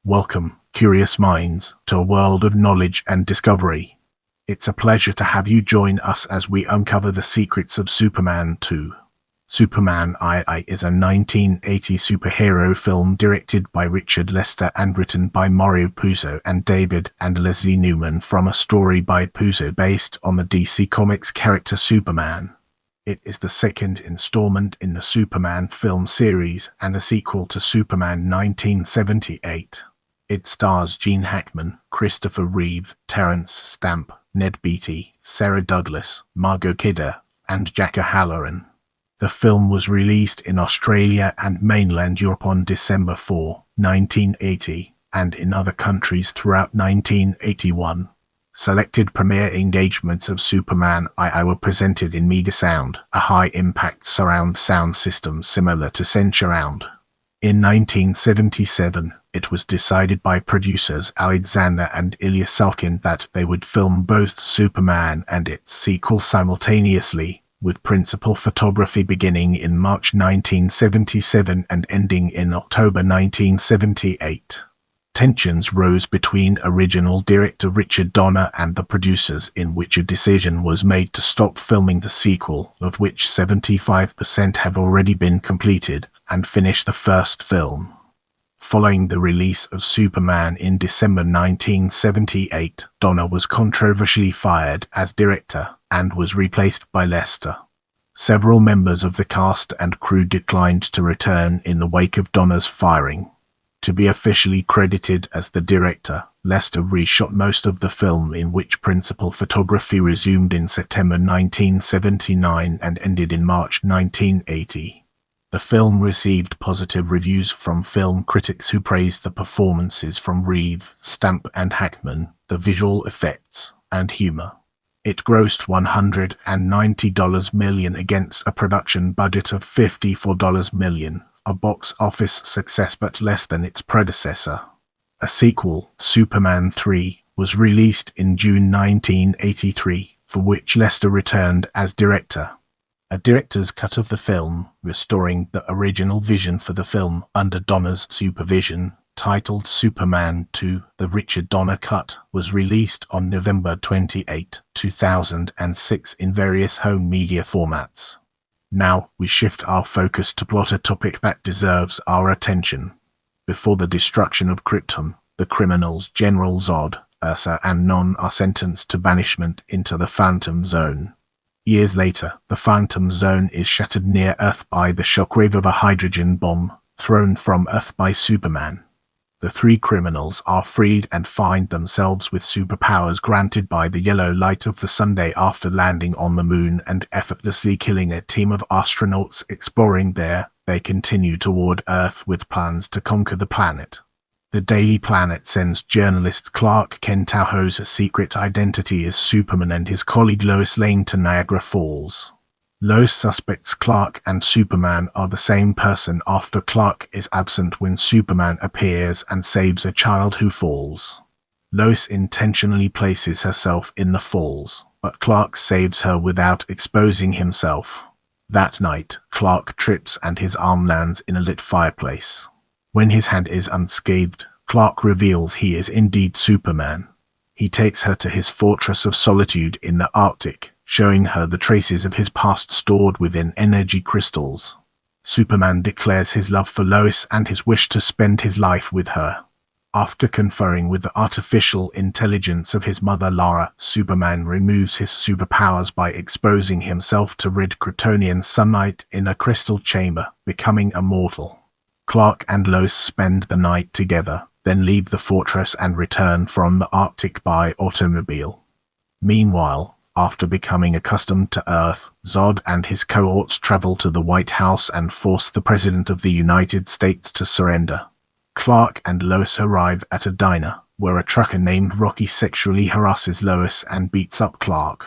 Welcome, curious minds, to a world of knowledge and discovery. It's a pleasure to have you join us as we uncover the secrets of Superman 2. Superman II is a 1980 superhero film directed by Richard Lester and written by Mario Puzo and David and Leslie Newman from a story by Puzo based on the DC Comics character Superman. It is the second installment in the Superman film series and a sequel to Superman 1978. It stars Gene Hackman, Christopher Reeve, Terence Stamp, Ned Beatty, Sarah Douglas, Margot Kidder, and Jack O'Halloran. The film was released in Australia and mainland Europe on December 4, 1980, and in other countries throughout 1981. Selected premiere engagements of Superman II were presented in Megasound, a high-impact surround sound system similar to Sensurround. In 1977, it was decided by producers Alexander and Ilya Salkind that they would film both Superman and its sequel simultaneously, with principal photography beginning in March 1977 and ending in October 1978. Tensions rose between original director Richard Donner and the producers, in which a decision was made to stop filming the sequel, of which 75% had already been completed, and finish the first film. Following the release of Superman in December 1978, Donner was controversially fired as director and was replaced by Lester. Several members of the cast and crew declined to return in the wake of Donner's firing. To be officially credited as the director, Lester reshot most of the film, in which principal photography resumed in September 1979 and ended in March 1980. The film received positive reviews from film critics who praised the performances from Reeve, Stamp and Hackman, the visual effects, and humor. It grossed $190 million against a production budget of $54 million. A box office success but less than its predecessor. A sequel, Superman 3, was released in June 1983, for which Lester returned as director. A director's cut of the film, restoring the original vision for the film under Donner's supervision, titled Superman 2, the Richard Donner cut, was released on November 28, 2006 in various home media formats. Now, we shift our focus to plot a topic that deserves our attention. Before the destruction of Krypton, the criminals General Zod, Ursa and Non are sentenced to banishment into the Phantom Zone. Years later, the Phantom Zone is shattered near Earth by the shockwave of a hydrogen bomb, thrown from Earth by Superman. The three criminals are freed and find themselves with superpowers granted by the yellow light of the Sunday after landing on the moon and effortlessly killing a team of astronauts exploring there. They continue toward Earth with plans to conquer the planet. The Daily Planet sends journalist Clark Kent Tahoe's secret identity as Superman and his colleague Lois Lane to Niagara Falls. Lois suspects Clark and Superman are the same person after Clark is absent when Superman appears and saves a child who falls. Lois intentionally places herself in the falls, but Clark saves her without exposing himself. That night, Clark trips and his arm lands in a lit fireplace. When his hand is unscathed, Clark reveals he is indeed Superman. He takes her to his fortress of solitude in the Arctic, showing her the traces of his past stored within energy crystals. Superman declares his love for Lois and his wish to spend his life with her. After conferring with the artificial intelligence of his mother Lara, Superman removes his superpowers by exposing himself to red Kryptonian sunlight in a crystal chamber, becoming immortal. Clark and Lois spend the night together, then leave the fortress and return from the Arctic by automobile. Meanwhile, after becoming accustomed to Earth, Zod and his cohorts travel to the White House and force the President of the United States to surrender. Clark and Lois arrive at a diner, where a trucker named Rocky sexually harasses Lois and beats up Clark.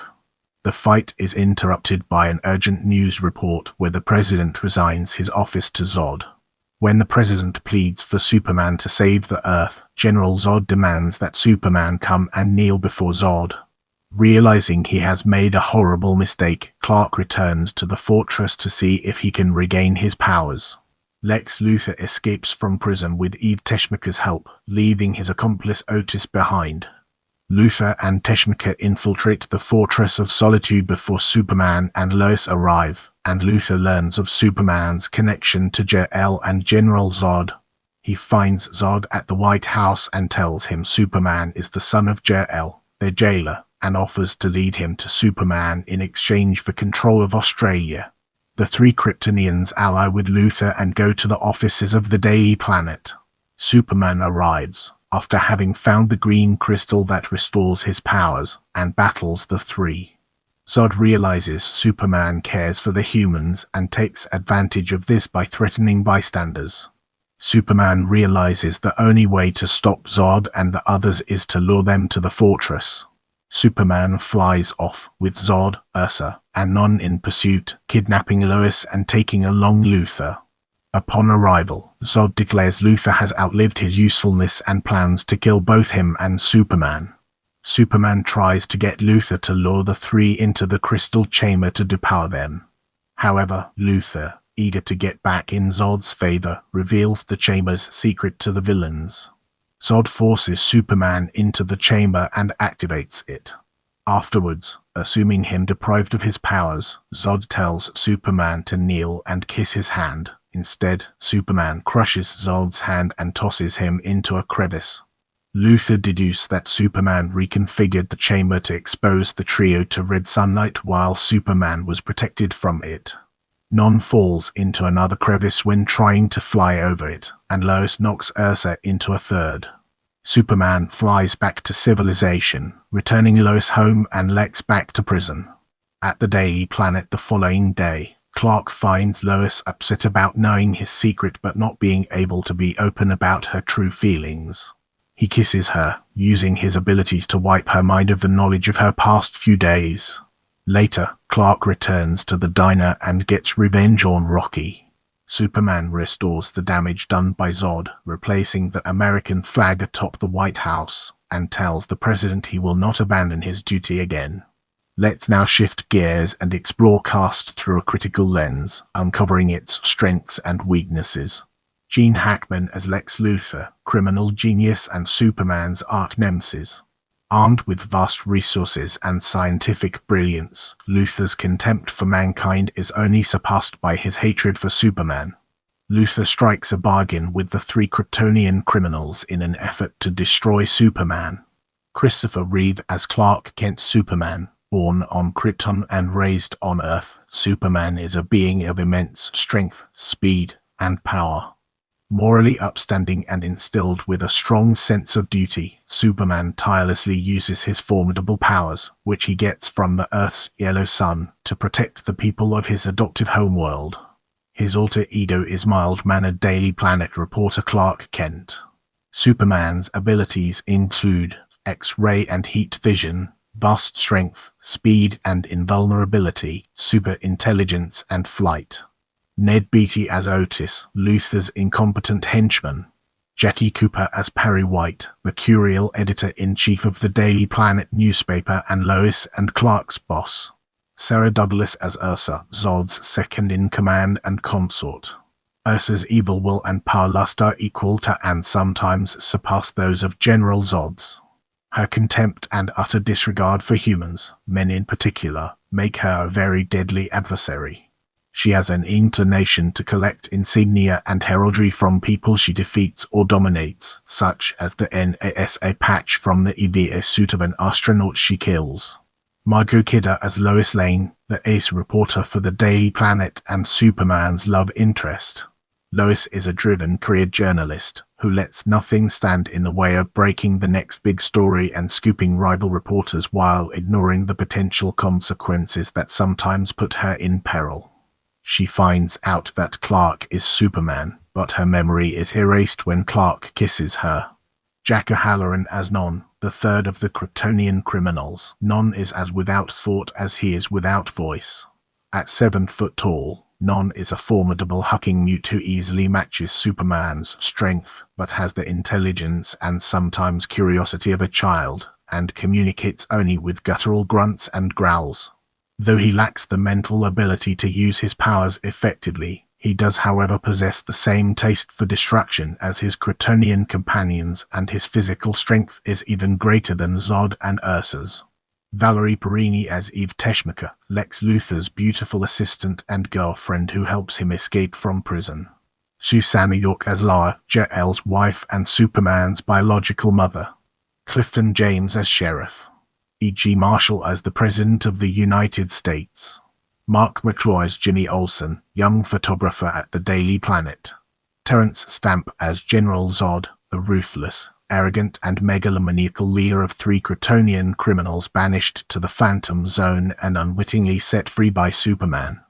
The fight is interrupted by an urgent news report where the President resigns his office to Zod. When the President pleads for Superman to save the Earth, General Zod demands that Superman come and kneel before Zod. Realizing he has made a horrible mistake, Clark returns to the fortress to see if he can regain his powers. Lex Luthor escapes from prison with Eve Teschmacher's help, leaving his accomplice Otis behind. Luthor and Teschmacher infiltrate the Fortress of Solitude before Superman and Lois arrive, and Luthor learns of Superman's connection to Jor-El and General Zod. He finds Zod at the White House and tells him Superman is the son of Jor-El, their jailer, and offers to lead him to Superman in exchange for control of Australia. The three Kryptonians ally with Luthor and go to the offices of the Daily Planet. Superman arrives, after having found the green crystal that restores his powers, and battles the three. Zod realizes Superman cares for the humans and takes advantage of this by threatening bystanders. Superman realizes the only way to stop Zod and the others is to lure them to the fortress. Superman flies off with Zod, Ursa, and Non in pursuit, kidnapping Lois and taking along Luthor. Upon arrival, Zod declares Luthor has outlived his usefulness and plans to kill both him and Superman. Superman tries to get Luthor to lure the three into the crystal chamber to depower them. However, Luthor, eager to get back in Zod's favor, reveals the chamber's secret to the villains. Zod forces Superman into the chamber and activates it. Afterwards, assuming him deprived of his powers, Zod tells Superman to kneel and kiss his hand. Instead, Superman crushes Zod's hand and tosses him into a crevice. Luthor deduces that Superman reconfigured the chamber to expose the trio to red sunlight while Superman was protected from it. Non falls into another crevice when trying to fly over it, and Lois knocks Ursa into a third. Superman flies back to civilization, returning Lois home and Lex back to prison. At the Daily Planet the following day, Clark finds Lois upset about knowing his secret but not being able to be open about her true feelings. He kisses her, using his abilities to wipe her mind of the knowledge of her past few days. Later, Clark returns to the diner and gets revenge on Rocky. Superman restores the damage done by Zod, replacing the American flag atop the White House, and tells the president he will not abandon his duty again. Let's now shift gears and explore Cast through a critical lens, uncovering its strengths and weaknesses. Gene Hackman as Lex Luthor, criminal genius and Superman's arch-nemesis. Armed with vast resources and scientific brilliance, Luthor's contempt for mankind is only surpassed by his hatred for Superman. Luthor strikes a bargain with the three Kryptonian criminals in an effort to destroy Superman. Christopher Reeve as Clark Kent Superman. Born on Krypton and raised on Earth, Superman is a being of immense strength, speed, and power. Morally upstanding and instilled with a strong sense of duty, Superman tirelessly uses his formidable powers, which he gets from the Earth's yellow sun, to protect the people of his adoptive homeworld. His alter ego is mild-mannered Daily Planet reporter Clark Kent. Superman's abilities include X-ray and heat vision, vast strength, speed and invulnerability, super intelligence and flight. Ned Beatty as Otis, Luthor's incompetent henchman. Jackie Cooper as Perry White, the curial editor-in-chief of the Daily Planet newspaper and Lois and Clark's boss. Sarah Douglas as Ursa, Zod's second-in-command and consort. Ursa's evil will and power lust are equal to and sometimes surpass those of General Zod's. Her contempt and utter disregard for humans, men in particular, make her a very deadly adversary. She has an inclination to collect insignia and heraldry from people she defeats or dominates, such as the NASA patch from the EVA suit of an astronaut she kills. Margot Kidder as Lois Lane, the ace reporter for the Daily Planet and Superman's love interest. Lois is a driven career journalist who lets nothing stand in the way of breaking the next big story and scooping rival reporters while ignoring the potential consequences that sometimes put her in peril. She finds out that Clark is Superman, but her memory is erased when Clark kisses her. Jack O'Halloran as Non, the third of the Kryptonian criminals. Non is as without thought as he is without voice. At 7 foot tall, Non is a formidable hucking mute who easily matches Superman's strength, but has the intelligence and sometimes curiosity of a child, and communicates only with guttural grunts and growls. Though he lacks the mental ability to use his powers effectively, He does, however, possess the same taste for destruction as his Kryptonian companions, and his physical strength is even greater than Zod and Ursa's. Valerie Perrine as Eve Teschmacher, Lex Luthor's beautiful assistant and girlfriend who helps him escape from prison. Susanna York as Lara, Jor-El's wife and Superman's biological mother. Clifton James as Sheriff. E.G. Marshall as the President of the United States. Mark McCroy as Jimmy Olsen, young photographer at the Daily Planet. Terence Stamp as General Zod, the ruthless, arrogant and megalomaniacal leader of 3 Kryptonian criminals banished to the Phantom Zone and unwittingly set free by Superman.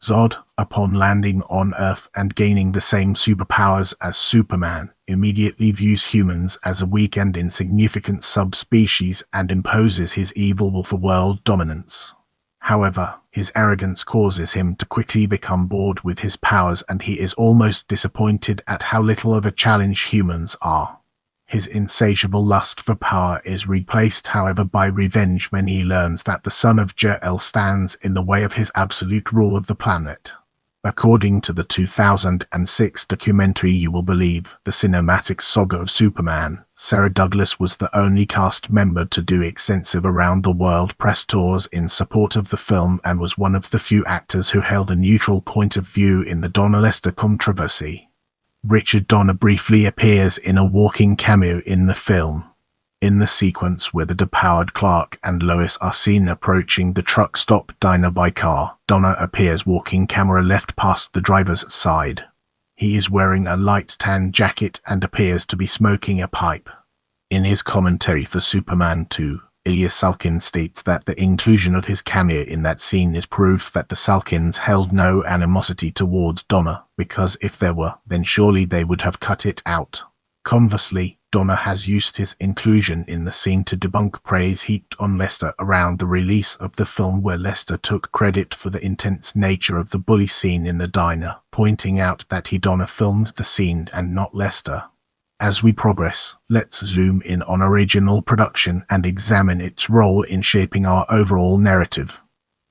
Zod, upon landing on Earth and gaining the same superpowers as Superman, immediately views humans as a weak and insignificant subspecies and imposes his evil will for world dominance. However, his arrogance causes him to quickly become bored with his powers, and he is almost disappointed at how little of a challenge humans are. His insatiable lust for power is replaced, however, by revenge when he learns that the son of Jor-El stands in the way of his absolute rule of the planet. According to the 2006 documentary You Will Believe, The Cinematic Saga of Superman, Sarah Douglas was the only cast member to do extensive around-the-world press tours in support of the film and was one of the few actors who held a neutral point of view in the Donna Lester controversy. Richard Donner briefly appears in a walking cameo in the film. In the sequence where the depowered Clark and Lois are seen approaching the truck stop diner by car, Donner appears walking camera left past the driver's side. He is wearing a light tan jacket and appears to be smoking a pipe. In his commentary for Superman 2, Ilya Salkind states that the inclusion of his cameo in that scene is proof that the Salkinds held no animosity towards Donner, because if there were, then surely they would have cut it out. Conversely, Donner has used his inclusion in the scene to debunk praise heaped on Lester around the release of the film, where Lester took credit for the intense nature of the bully scene in the diner, pointing out that Donner filmed the scene and not Lester. As we progress, let's zoom in on original production and examine its role in shaping our overall narrative.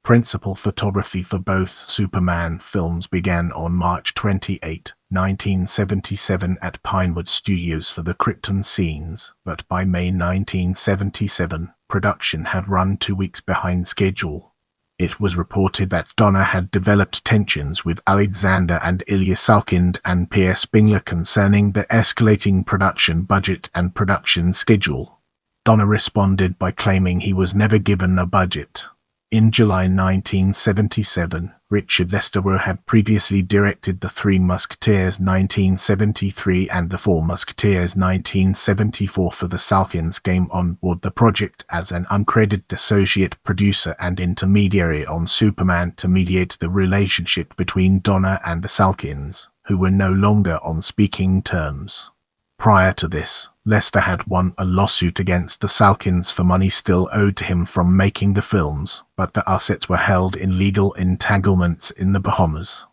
Principal photography for both Superman films began on March 28, 1977 at Pinewood Studios for the Krypton scenes, but by May 1977, production had run 2 weeks behind schedule. It was reported that Donner had developed tensions with Alexander and Ilya Salkind and Pierre Spengler concerning the escalating production budget and production schedule. Donner responded by claiming he was never given a budget. In July 1977, Richard Lester had previously directed The Three Musketeers 1973 and The Four Musketeers 1974 for the Salkinds, came on board the project as an uncredited associate producer and intermediary on Superman to mediate the relationship between Donner and the Salkinds, who were no longer on speaking terms. Prior to this, Lester had won a lawsuit against the Salkinds for money still owed to him from making the films, but the assets were held in legal entanglements in the Bahamas.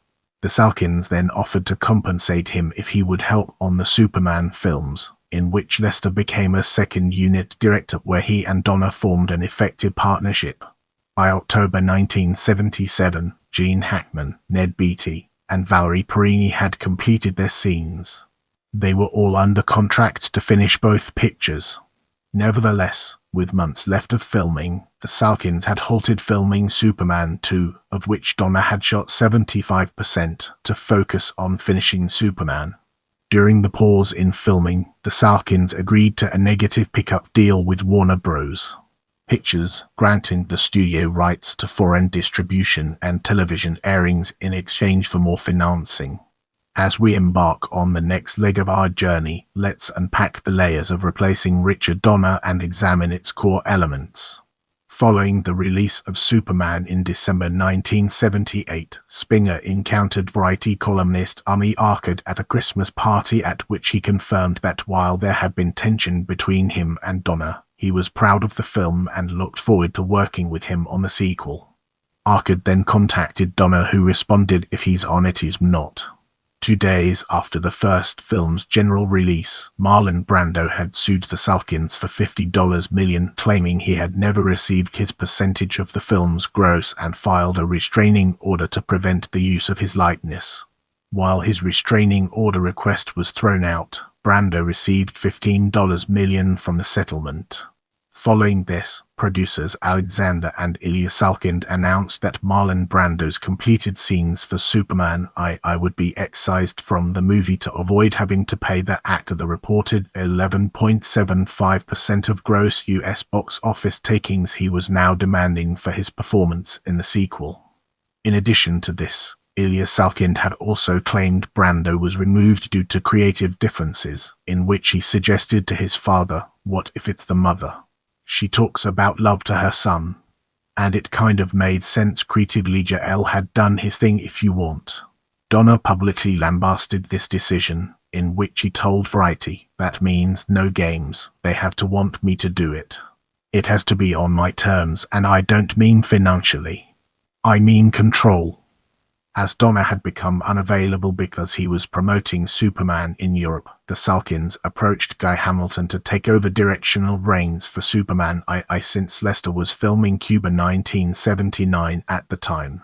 The Salkinds then offered to compensate him if he would help on the Superman films, in which Lester became a second unit director, where he and Donner formed an effective partnership. By October 1977, Gene Hackman, Ned Beatty, and Valerie Perrine had completed their scenes. They were all under contract to finish both pictures. Nevertheless, with months left of filming, the Salkinds had halted filming Superman 2, of which Donner had shot 75%, to focus on finishing Superman. During the pause in filming, the Salkinds agreed to a negative pickup deal with Warner Bros. Pictures, granting the studio rights to foreign distribution and television airings in exchange for more financing. As we embark on the next leg of our journey, let's unpack the layers of replacing Richard Donner and examine its core elements. Following the release of Superman in December 1978, Spengler encountered Variety columnist Amy Arcad at a Christmas party, at which he confirmed that while there had been tension between him and Donner, he was proud of the film and looked forward to working with him on the sequel. Arcad then contacted Donner, who responded, "If he's on it, he's not." 2 days after the first film's general release, Marlon Brando had sued the Salkinds for $50 million, claiming he had never received his percentage of the film's gross and filed a restraining order to prevent the use of his likeness. While his restraining order request was thrown out, Brando received $15 million from the settlement. Following this, producers Alexander and Ilya Salkind announced that Marlon Brando's completed scenes for Superman I would be excised from the movie to avoid having to pay the actor the reported 11.75% of gross US box office takings he was now demanding for his performance in the sequel. In addition to this, Ilya Salkind had also claimed Brando was removed due to creative differences, in which he suggested to his father, "What if it's the mother? She talks about love to her son." And it kind of made sense creatively. L had done his thing if you want. Donner publicly lambasted this decision, in which he told Variety, "That means no games, they have to want me to do it. It has to be on my terms, and I don't mean financially. I mean control." As Donner had become unavailable because he was promoting Superman in Europe, the Salkinds approached Guy Hamilton to take over directional reins for Superman I since Lester was filming Cuba 1979 at the time.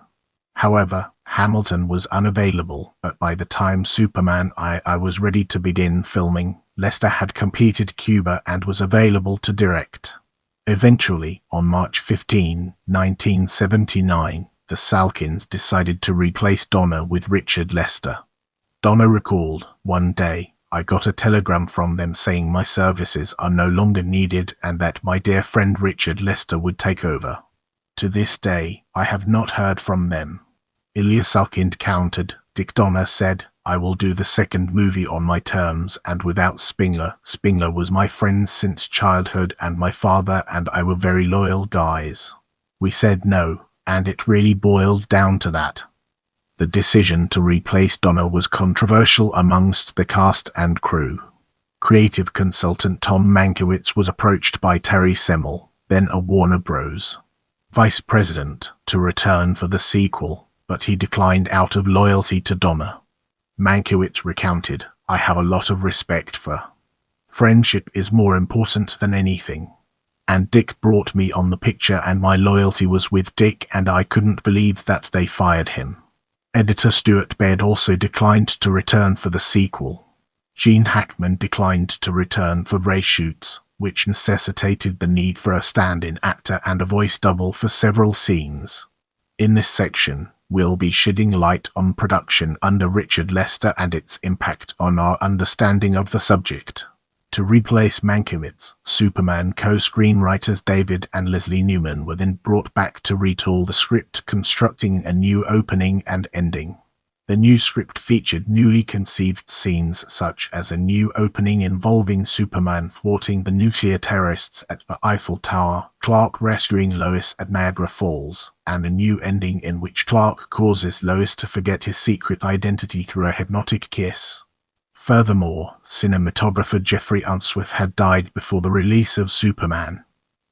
However, Hamilton was unavailable, but by the time Superman I was ready to begin filming, Lester had completed Cuba and was available to direct. Eventually, on March 15, 1979, the Salkinds decided to replace Donner with Richard Lester. Donner recalled, "One day, I got a telegram from them saying my services are no longer needed and that my dear friend Richard Lester would take over. To this day, I have not heard from them." Ilya Salkind countered. "Dick Donner said, I will do the second movie on my terms and without Spengler. Spengler was my friend since childhood and my father and I were very loyal guys. We said no. And it really boiled down to that." The decision to replace Donner was controversial amongst the cast and crew. Creative consultant Tom Mankiewicz was approached by Terry Semel, then a Warner Bros. Vice President, to return for the sequel, but he declined out of loyalty to Donner. Mankiewicz recounted, "I have a lot of respect for. Friendship is more important than anything. And Dick brought me on the picture and my loyalty was with Dick and I couldn't believe that they fired him." Editor Stuart Baird also declined to return for the sequel. Gene Hackman declined to return for reshoots, which necessitated the need for a stand-in actor and a voice double for several scenes. In this section, we'll be shedding light on production under Richard Lester and its impact on our understanding of the subject. To replace Mankiewicz, Superman co-screenwriters David and Leslie Newman were then brought back to retool the script, constructing a new opening and ending. The new script featured newly conceived scenes such as a new opening involving Superman thwarting the nuclear terrorists at the Eiffel Tower, Clark rescuing Lois at Niagara Falls, and a new ending in which Clark causes Lois to forget his secret identity through a hypnotic kiss. Furthermore, cinematographer Jeffrey Unsworth had died before the release of Superman.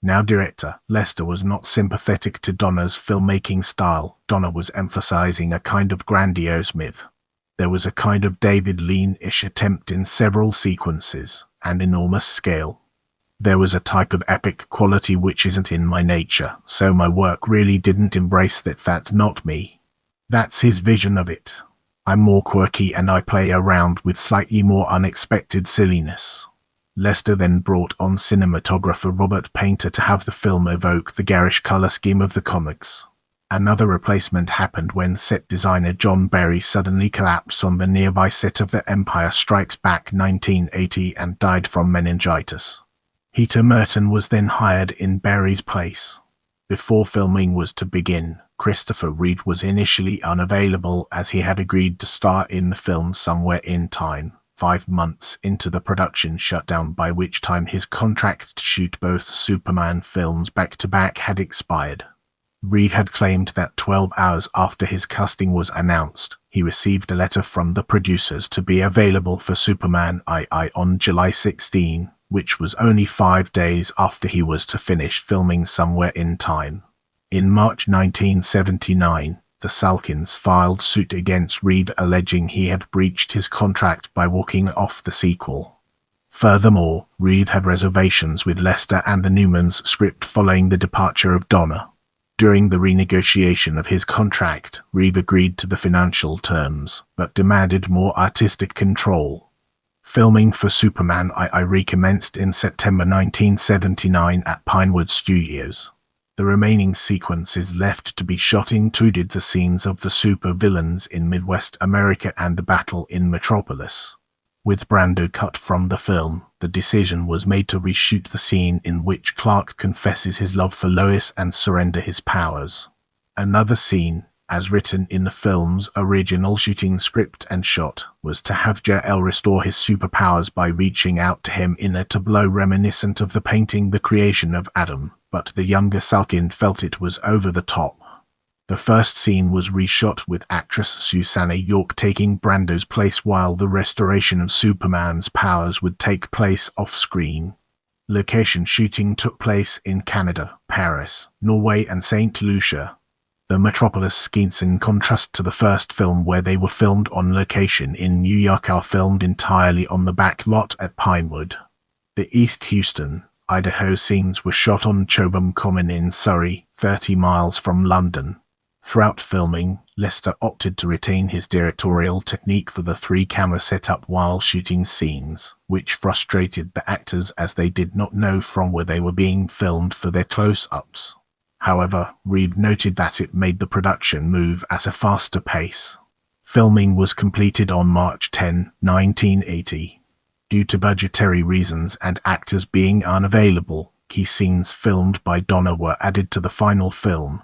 Now director, Lester was not sympathetic to Donner's filmmaking style. Donner was emphasizing a kind of grandiose myth. There was a kind of David Lean-ish attempt in several sequences, and enormous scale. There was a type of epic quality which isn't in my nature, so my work really didn't embrace that. That's not me. That's his vision of it. I'm more quirky and I play around with slightly more unexpected silliness." Lester then brought on cinematographer Robert Painter to have the film evoke the garish color scheme of the comics. Another replacement happened when set designer John Barry suddenly collapsed on the nearby set of The Empire Strikes Back 1980 and died from meningitis. Heather Merton was then hired in Barry's place. Before filming was to begin, Christopher Reeve was initially unavailable as he had agreed to star in the film Somewhere in Time, 5 months into the production shutdown, by which time his contract to shoot both Superman films back-to-back had expired. Reeve had claimed that 12 hours after his casting was announced, he received a letter from the producers to be available for Superman II on July 16, which was only 5 days after he was to finish filming Somewhere in Time. In March 1979, the Salkinds filed suit against Reeve alleging he had breached his contract by walking off the sequel. Furthermore, Reeve had reservations with Lester and the Newmans' script following the departure of Donner. During the renegotiation of his contract, Reeve agreed to the financial terms, but demanded more artistic control. Filming for Superman I recommenced in September 1979 at Pinewood Studios. The remaining sequences left to be shot included the scenes of the supervillains in Midwest America and the battle in Metropolis. With Brando cut from the film, the decision was made to reshoot the scene in which Clark confesses his love for Lois and surrender his powers. Another scene, as written in the film's original shooting script and shot, was to have Jor-El restore his superpowers by reaching out to him in a tableau reminiscent of the painting The Creation of Adam, but the younger Salkind felt it was over the top. The first scene was reshot with actress Susanna York taking Brando's place while the restoration of Superman's powers would take place off-screen. Location shooting took place in Canada, Paris, Norway and St. Lucia. The Metropolis scenes, in contrast to the first film where they were filmed on location in New York, are filmed entirely on the back lot at Pinewood. The East Houston, Idaho scenes were shot on Chobham Common in Surrey, 30 miles from London. Throughout filming, Lester opted to retain his directorial technique for the three-camera setup while shooting scenes, which frustrated the actors as they did not know from where they were being filmed for their close-ups. However, Reeve noted that it made the production move at a faster pace. Filming was completed on March 10, 1980. Due to budgetary reasons and actors being unavailable, key scenes filmed by Donner were added to the final film.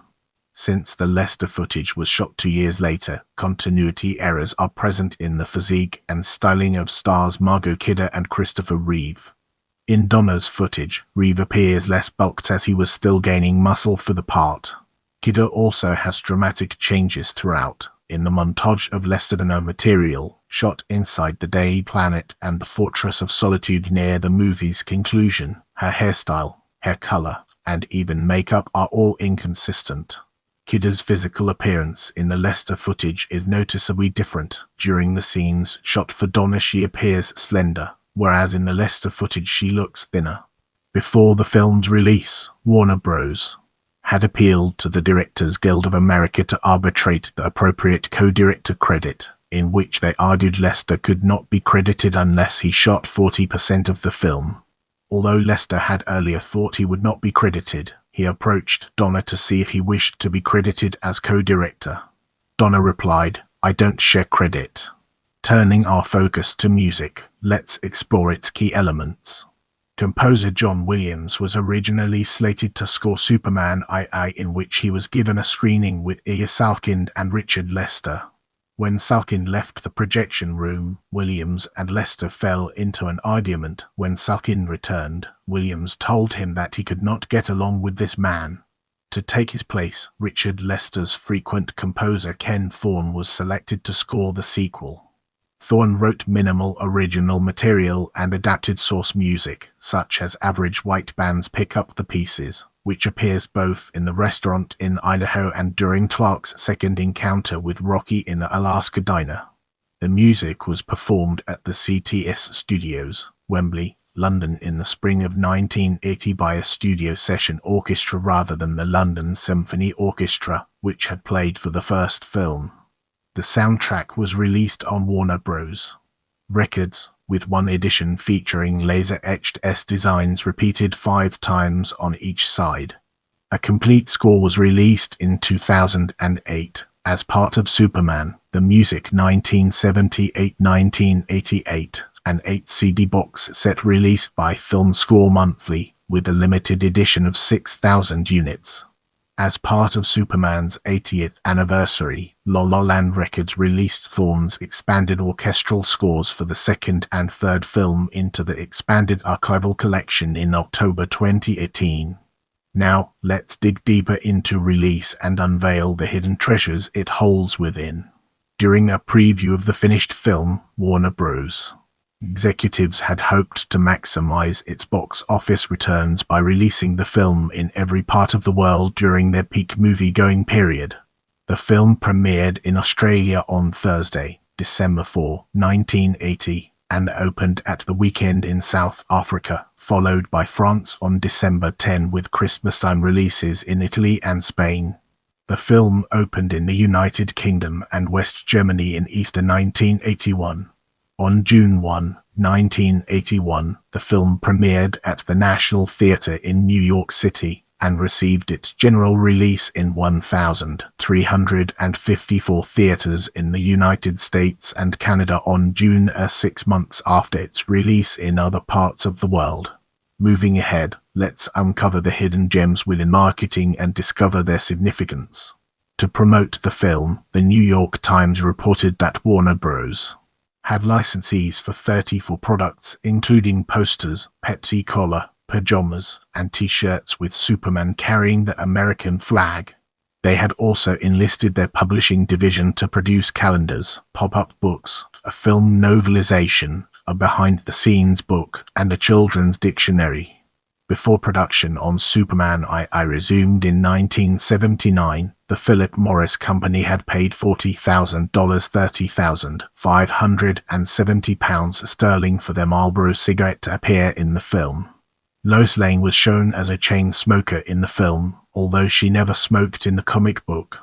Since the Lester footage was shot 2 years later, continuity errors are present in the physique and styling of stars Margot Kidder and Christopher Reeve. In Donner's footage, Reeve appears less bulked as he was still gaining muscle for the part. Kidder also has dramatic changes throughout. In the montage of Lester Donner material, shot inside the Day Planet and the Fortress of Solitude near the movie's conclusion, her hairstyle, hair color, and even makeup are all inconsistent. Kidder's physical appearance in the Lester footage is noticeably different. During the scenes shot for Donner she appears slender, whereas in the Lester footage she looks thinner. Before the film's release, Warner Bros. Had appealed to the Directors Guild of America to arbitrate the appropriate co-director credit, in which they argued Lester could not be credited unless he shot 40% of the film. Although Lester had earlier thought he would not be credited, he approached Donner to see if he wished to be credited as co-director. Donner replied, "I don't share credit." Turning our focus to music, let's explore its key elements. Composer John Williams was originally slated to score Superman II, in which he was given a screening with Ilya Salkind and Richard Lester. When Salkind left the projection room, Williams and Lester fell into an argument. When Salkind returned, Williams told him that he could not get along with this man. To take his place, Richard Lester's frequent composer Ken Thorne was selected to score the sequel. Thorne wrote minimal original material and adapted source music, such as Average White Band's Pick Up the Pieces, which appears both in the restaurant in Idaho and during Clark's second encounter with Rocky in the Alaska diner. The music was performed at the CTS Studios, Wembley, London in the spring of 1980 by a studio session orchestra rather than the London Symphony Orchestra, which had played for the first film. The soundtrack was released on Warner Bros. Records, with one edition featuring laser-etched S-designs repeated 5 times on each side. A complete score was released in 2008 as part of Superman, the Music 1978-1988, an 8-CD box set released by Film Score Monthly, with a limited edition of 6,000 units. As part of Superman's 80th anniversary, La La Land Records released Thorne's expanded orchestral scores for the second and third film into the expanded archival collection in October 2018. Now, let's dig deeper into release and unveil the hidden treasures it holds within. During a preview of the finished film, Warner Bros. Executives had hoped to maximize its box office returns by releasing the film in every part of the world during their peak movie-going period. The film premiered in Australia on Thursday, December 4, 1980, and opened at the weekend in South Africa, followed by France on December 10 with Christmas-time releases in Italy and Spain. The film opened in the United Kingdom and West Germany in Easter 1981. On June 1, 1981, the film premiered at the National Theatre in New York City and received its general release in 1,354 theaters in the United States and Canada on June 6 months after its release in other parts of the world. Moving ahead, let's uncover the hidden gems within marketing and discover their significance. To promote the film, the New York Times reported that Warner Bros. Had licensees for 34 products including posters, Pepsi Cola, pajamas, and t-shirts with Superman carrying the American flag. They had also enlisted their publishing division to produce calendars, pop-up books, a film novelization, a behind-the-scenes book, and a children's dictionary. Before production on Superman I resumed in 1979, the Philip Morris Company had paid $40,000 £30,570 sterling for their Marlboro cigarette to appear in the film. Lois Lane was shown as a chain smoker in the film, although she never smoked in the comic book.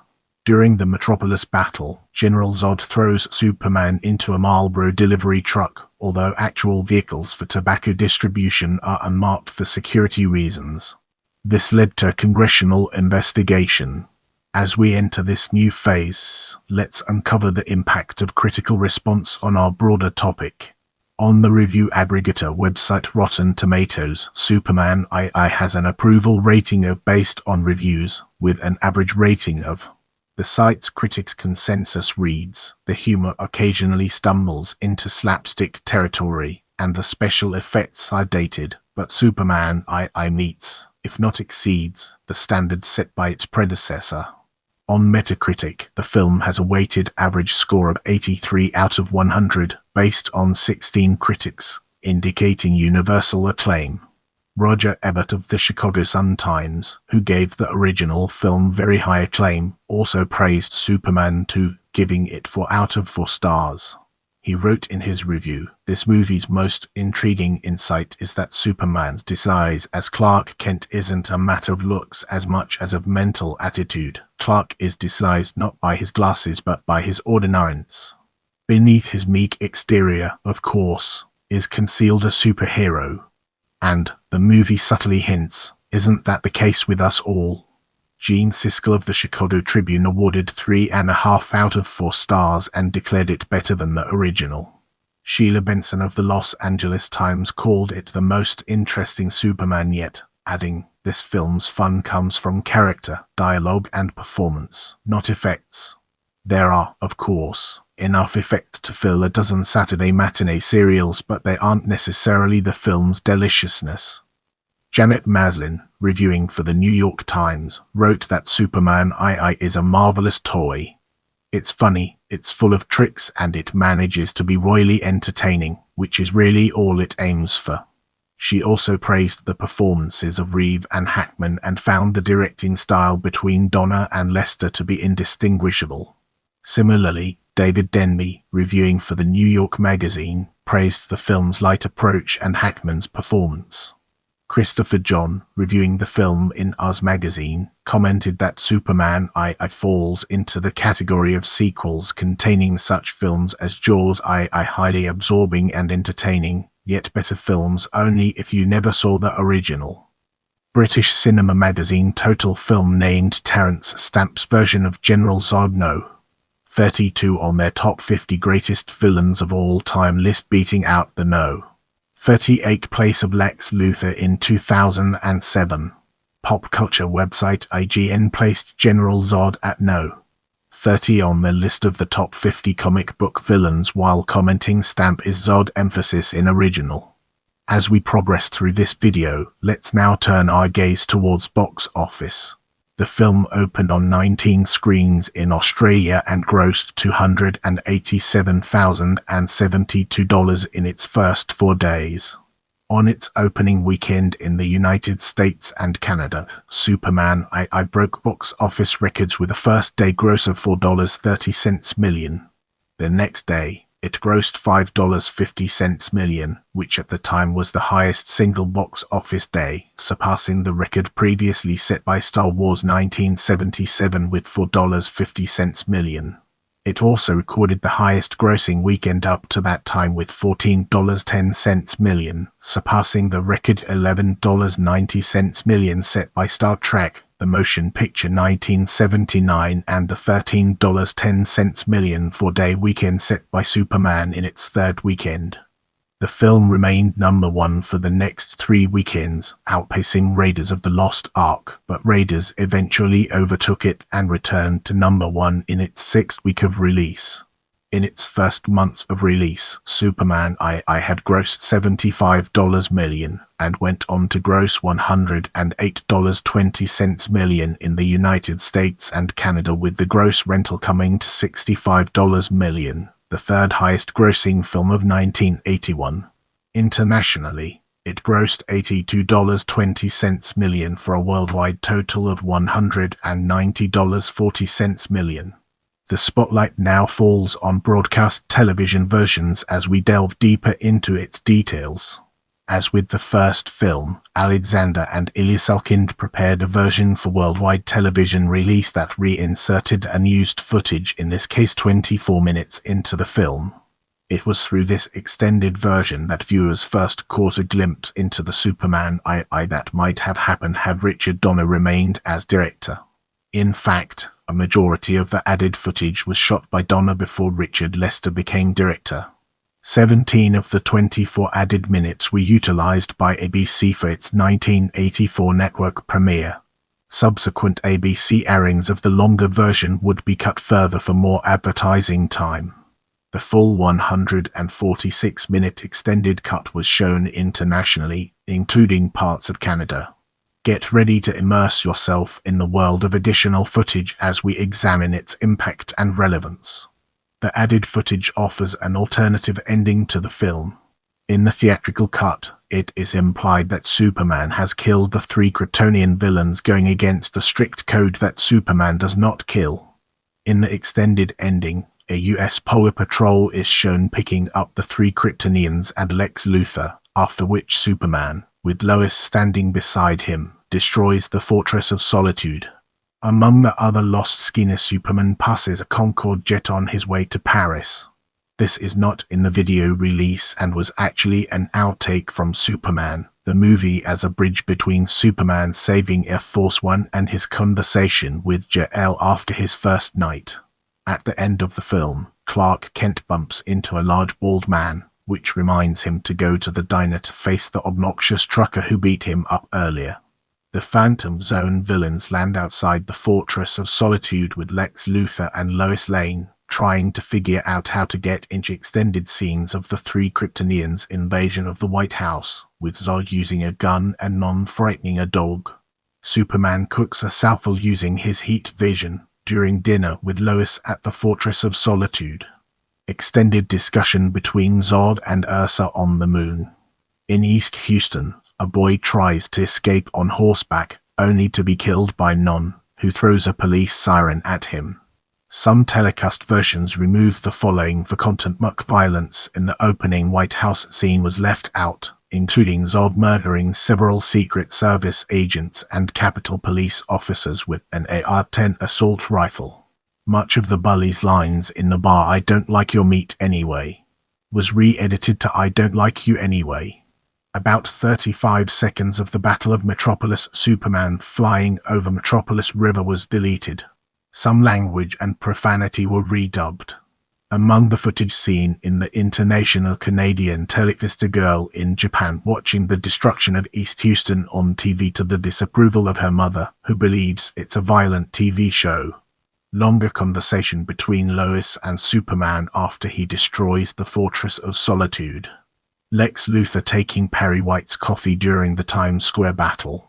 During the Metropolis battle, General Zod throws Superman into a Marlboro delivery truck, although actual vehicles for tobacco distribution are unmarked for security reasons. This led to a congressional investigation. As we enter this new phase, let's uncover the impact of critical response on our broader topic. On the review aggregator website Rotten Tomatoes, Superman I has an approval rating of based on reviews, with an average rating of. The site's critics' consensus reads, "The humor occasionally stumbles into slapstick territory, and the special effects are dated, but Superman I meets, if not exceeds, the standard set by its predecessor." On Metacritic, the film has a weighted average score of 83 out of 100, based on 16 critics, indicating universal acclaim. Roger Ebert of the Chicago Sun-Times, who gave the original film very high acclaim, also praised Superman 2, giving it 4 out of 4 stars. He wrote in his review, "This movie's most intriguing insight is that Superman's disguise as Clark Kent isn't a matter of looks as much as of mental attitude. Clark is disguised not by his glasses but by his ordinariness. Beneath his meek exterior, of course, is concealed a superhero. And, the movie subtly hints, isn't that the case with us all?" Gene Siskel of the Chicago Tribune awarded 3.5 out of 4 stars and declared it better than the original. Sheila Benson of the Los Angeles Times called it the most interesting Superman yet, adding, "This film's fun comes from character, dialogue and performance, not effects. There are, of course, enough effects to fill a dozen Saturday matinee serials, but they aren't necessarily the film's deliciousness." Janet Maslin, reviewing for the New York Times, wrote that Superman I is a marvelous toy. "It's funny, it's full of tricks, and it manages to be royally entertaining, which is really all it aims for." She also praised the performances of Reeve and Hackman and found the directing style between Donner and Lester to be indistinguishable. Similarly, David Denby, reviewing for the New York Magazine, praised the film's light approach and Hackman's performance. Christopher John, reviewing the film in Us Magazine, commented that Superman I falls into the category of sequels containing such films as Jaws I highly absorbing and entertaining, yet better films only if you never saw the original. British Cinema Magazine Total Film named Terence Stamp's version of General Zod No. 32 on their top 50 greatest villains of all time list, beating out the No. 38 place of Lex Luthor in 2007. Pop culture website IGN placed General Zod at No. 30 on their list of the top 50 comic book villains, while commenting Stamp is Zod emphasis in original. As we progress through this video, let's now turn our gaze towards box office. The film opened on 19 screens in Australia and grossed $287,072 in its first 4 days. On its opening weekend in the United States and Canada, Superman I broke box office records with a first-day gross of $4.30 million. The next day, It grossed $5.50 million, which at the time was the highest single box office day, surpassing the record previously set by Star Wars 1977 with $4.50 million. It also recorded the highest grossing weekend up to that time with $14.10 million, surpassing the record $11.90 million set by Star Trek, the motion picture 1979, and the $13.10 million four-day weekend set by Superman in its third weekend. The film remained number one for the next 3 weekends, outpacing Raiders of the Lost Ark, but Raiders eventually overtook it and returned to number one in its 6th week of release. In its first month of release, Superman I had grossed $75 million and went on to gross $108.20 million in the United States and Canada, with the gross rental coming to $65 million. The third highest grossing film of 1981. Internationally, it grossed $82.20 million for a worldwide total of $190.40 million. The spotlight now falls on broadcast television versions as we delve deeper into its details. As with the first film, Alexander and Ilya Salkind prepared a version for worldwide television release that reinserted unused footage, in this case 24 minutes into the film. It was through this extended version that viewers first caught a glimpse into the Superman I that might have happened had Richard Donner remained as director. In fact, a majority of the added footage was shot by Donner before Richard Lester became director. 17 of the 24 added minutes were utilized by ABC for its 1984 network premiere. Subsequent ABC airings of the longer version would be cut further for more advertising time. The full 146-minute extended cut was shown internationally, including parts of Canada. Get ready to immerse yourself in the world of additional footage as we examine its impact and relevance. The added footage offers an alternative ending to the film. In the theatrical cut, it is implied that Superman has killed the 3 Kryptonian villains, going against the strict code that Superman does not kill. In the extended ending, a US Polar Patrol is shown picking up the 3 Kryptonians and Lex Luthor, after which Superman, with Lois standing beside him, destroys the Fortress of Solitude. Among the other lost skins, Superman passes a Concorde jet on his way to Paris. This is not in the video release and was actually an outtake from Superman, the movie, as a bridge between Superman saving Air Force One and his conversation with Jor-El after his first night. At the end of the film, Clark Kent bumps into a large bald man, which reminds him to go to the diner to face the obnoxious trucker who beat him up earlier. The Phantom Zone villains land outside the Fortress of Solitude with Lex Luthor and Lois Lane, trying to figure out how to get into extended scenes of the 3 Kryptonians' invasion of the White House, with Zod using a gun and non-frightening a dog. Superman cooks a salad using his heat vision during dinner with Lois at the Fortress of Solitude. Extended discussion between Zod and Ursa on the moon. In East Houston, a boy tries to escape on horseback, only to be killed by Non, who throws a police siren at him. Some telecast versions remove the following for content: much violence in the opening White House scene was left out, including Zod murdering several Secret Service agents and Capitol Police officers with an AR-10 assault rifle. Much of the bully's lines in the bar "I don't like your meat anyway" was re-edited to "I don't like you anyway." About 35 seconds of the Battle of Metropolis Superman flying over Metropolis River was deleted. Some language and profanity were redubbed. Among the footage seen in the international Canadian telecast, a girl in Japan watching the destruction of East Houston on TV to the disapproval of her mother, who believes it's a violent TV show. Longer conversation between Lois and Superman after he destroys the Fortress of Solitude. Lex Luthor taking Perry White's coffee during the Times Square battle.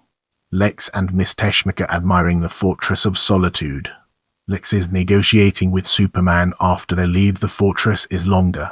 Lex and Miss Teshmaker admiring the Fortress of Solitude. Lex is negotiating with Superman after they leave the fortress is longer.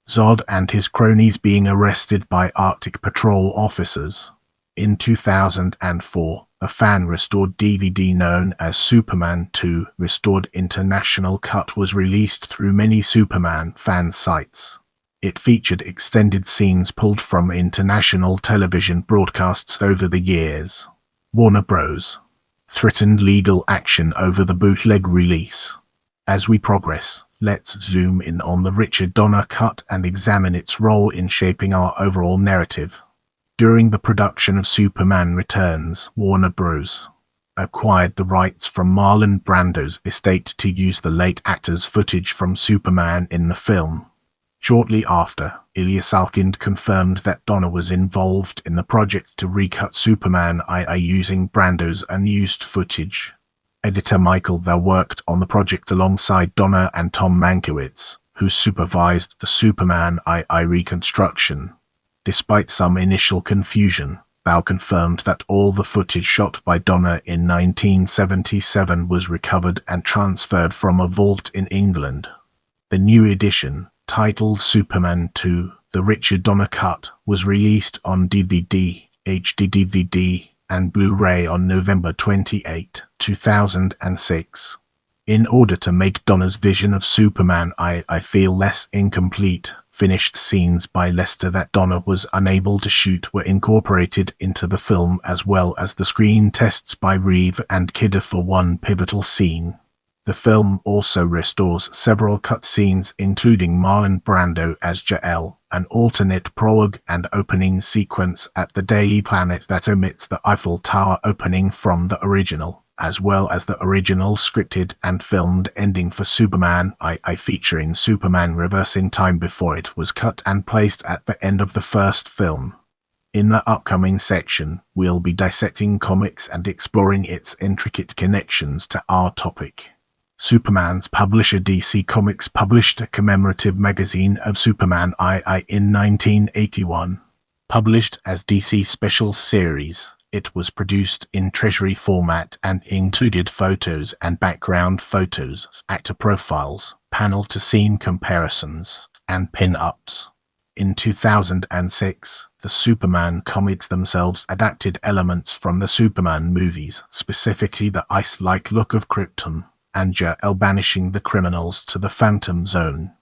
Zod and his cronies being arrested by Arctic Patrol officers. In 2004, A fan-restored DVD known as Superman 2 Restored International Cut was released through many Superman fan sites. It featured extended scenes pulled from international television broadcasts over the years. Warner Bros. Threatened legal action over the bootleg release. As we progress, let's zoom in on the Richard Donner cut and examine its role in shaping our overall narrative. During the production of Superman Returns, Warner Bros. Acquired the rights from Marlon Brando's estate to use the late actor's footage from Superman in the film. Shortly after, Ilya Salkind confirmed that Donner was involved in the project to recut Superman using Brando's unused footage. Editor Michael Thau worked on the project alongside Donner and Tom Mankiewicz, who supervised the Superman reconstruction. Despite some initial confusion, Thau confirmed that all the footage shot by Donner in 1977 was recovered and transferred from a vault in England. The new edition, titled Superman 2, The Richard Donner Cut, was released on DVD, HD DVD, and Blu-ray on November 28, 2006. In order to make Donner's vision of Superman I feel less incomplete, finished scenes by Lester that Donner was unable to shoot were incorporated into the film, as well as the screen tests by Reeve and Kidder for one pivotal scene. The film also restores several cut scenes, including Marlon Brando as Jor-El, an alternate prologue and opening sequence at the Daily Planet that omits the Eiffel Tower opening from the original, as well as the original scripted and filmed ending for Superman I featuring Superman reversing time before it was cut and placed at the end of the first film. In the upcoming section, we'll be dissecting comics and exploring its intricate connections to our topic. Superman's publisher DC Comics published a commemorative magazine of Superman in 1981. Published as DC Special Series, it was produced in Treasury format and included photos and background photos, actor profiles, panel-to-scene comparisons, and pin-ups. In 2006, the Superman comics themselves adapted elements from the Superman movies, specifically the ice-like look of Krypton, and Jor-El banishing the criminals to the Phantom Zone.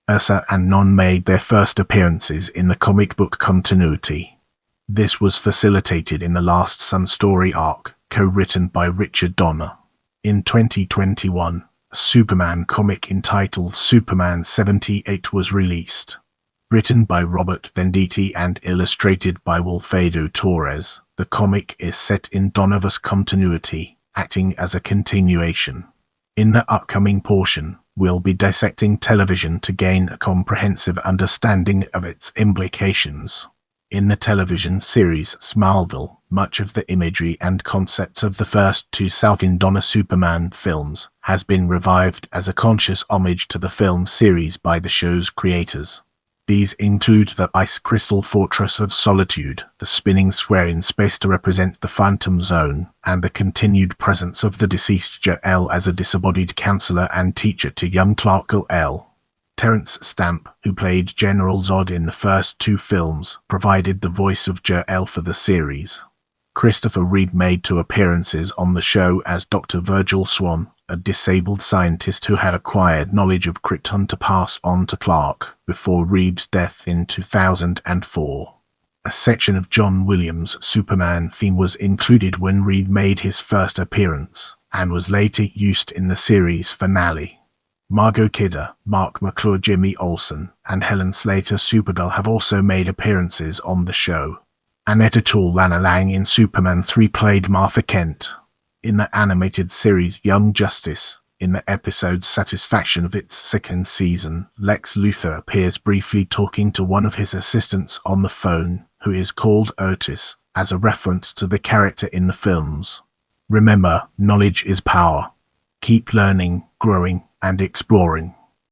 Ursa and Non made their first appearances in the comic book continuity. This was facilitated in the Last Son story arc, co-written by Richard Donner. In 2021, a Superman comic entitled Superman 78 was released. Written by Robert Venditti and illustrated by Wilfredo Torres, the comic is set in Donnerverse continuity, acting as a continuation. In the upcoming portion, we'll be dissecting television to gain a comprehensive understanding of its implications. In the television series Smallville, much of the imagery and concepts of the first two Salkind-Donner Superman films has been revived as a conscious homage to the film series by the show's creators. These include the ice crystal fortress of Solitude, the spinning square in space to represent the Phantom Zone, and the continued presence of the deceased Jor-El as a disembodied counselor and teacher to young Clark Kal-El. Terence Stamp, who played General Zod in the first two films, provided the voice of Jor-El for the series. Christopher Reeve made 2 appearances on the show as Dr. Virgil Swan, a disabled scientist who had acquired knowledge of Krypton to pass on to Clark before Reeve's death in 2004. A section of John Williams' Superman theme was included when Reeve made his first appearance, and was later used in the series finale. Margot Kidder, Mark McClure, Jimmy Olsen, and Helen Slater Supergirl have also made appearances on the show. Annette Toole Lana Lang in Superman 3 played Martha Kent. In the animated series Young Justice, in the episode Satisfaction of its 2nd season, Lex Luthor appears briefly talking to one of his assistants on the phone, who is called Otis, as a reference to the character in the films. Remember, knowledge is power. Keep learning, growing, and exploring.